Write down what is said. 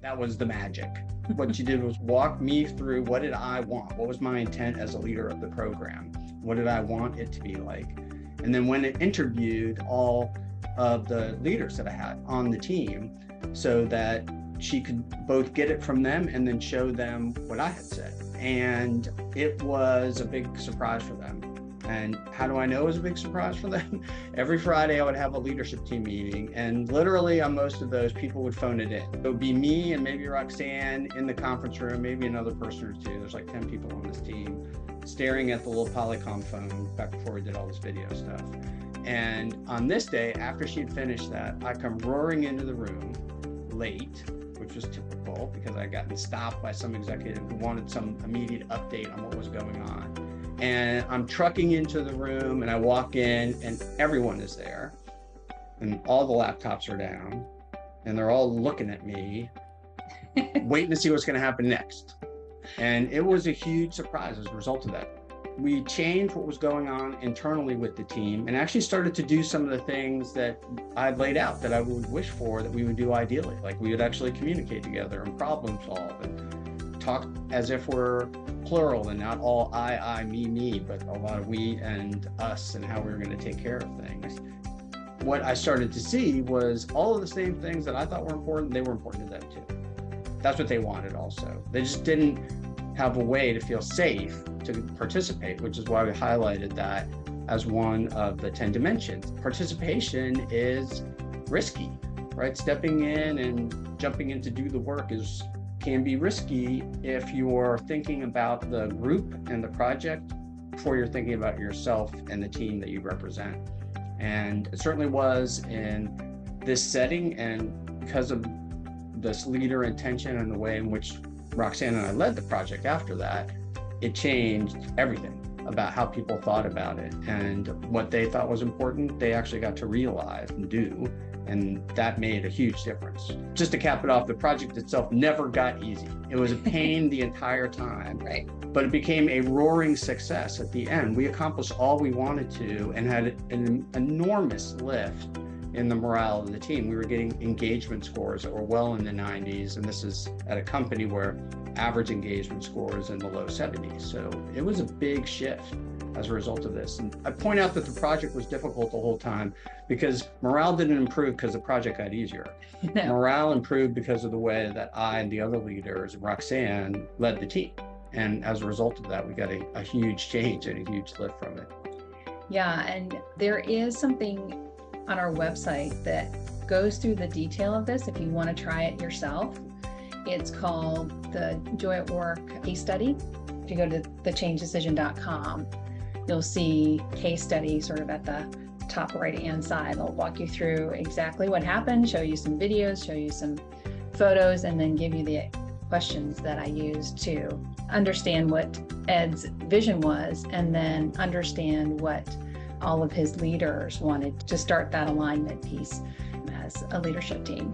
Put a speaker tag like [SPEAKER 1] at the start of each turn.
[SPEAKER 1] That was the magic. What you did was walk me through, what did I want? What was my intent as a leader of the program? What did I want it to be like? And then when it interviewed all of the leaders that I had on the team so that she could both get it from them and then show them what I had said. And it was a big surprise for them. And how do I know it was a big surprise for them? Every Friday I would have a leadership team meeting, and literally on most of those, people would phone it in. It would be me and maybe Roxanne in the conference room, maybe another person or two. There's like 10 people on this team, staring at the little Polycom phone back before we did all this video stuff. And on this day, after she'd finished that, I come roaring into the room late, which was typical because I had gotten stopped by some executive who wanted some immediate update on what was going on. And I'm trucking into the room and I walk in and everyone is there and all the laptops are down and they're all looking at me, waiting to see what's going to happen next. And it was a huge surprise as a result of that. We changed what was going on internally with the team and actually started to do some of the things that I'd laid out that I would wish for that we would do ideally. Like we would actually communicate together and problem solve and talk as if we're plural and not all I, me, but a lot of we and us and how we were going to take care of things. What I started to see was all of the same things that I thought were important, they were important to them too. That's what they wanted also. They just didn't have a way to feel safe to participate, which is why we highlighted that as one of the 10 dimensions. Participation is risky, right? Stepping in and jumping in to do the work can be risky if you're thinking about the group and the project before you're thinking about yourself and the team that you represent. And it certainly was in this setting, and because of this leader intention and the way in which Roxanne and I led the project after that, it changed everything about how people thought about it, and what they thought was important, they actually got to realize and do. And that made a huge difference. Just to cap it off, the project itself never got easy. It was a pain the entire time,
[SPEAKER 2] right?
[SPEAKER 1] But it became a roaring success at the end. We accomplished all we wanted to and had an enormous lift in the morale of the team. We were getting engagement scores that were well in the 90s, and this is at a company where average engagement score is in the low 70s. So it was a big shift as a result of this. And I point out that the project was difficult the whole time because morale didn't improve because the project got easier. No. Morale improved because of the way that I and the other leaders, Roxanne, led the team. And as a result of that, we got a huge change and a huge lift from it.
[SPEAKER 2] Yeah, and there is something on our website that goes through the detail of this if you want to try it yourself. It's called the Joy at Work case study. If you go to thechangedecision.com, you'll see case study sort of at the top right-hand side. It'll walk you through exactly what happened, show you some videos, show you some photos, and then give you the questions that I used to understand what Ed's vision was, and then understand what all of his leaders wanted to start that alignment piece as a leadership team.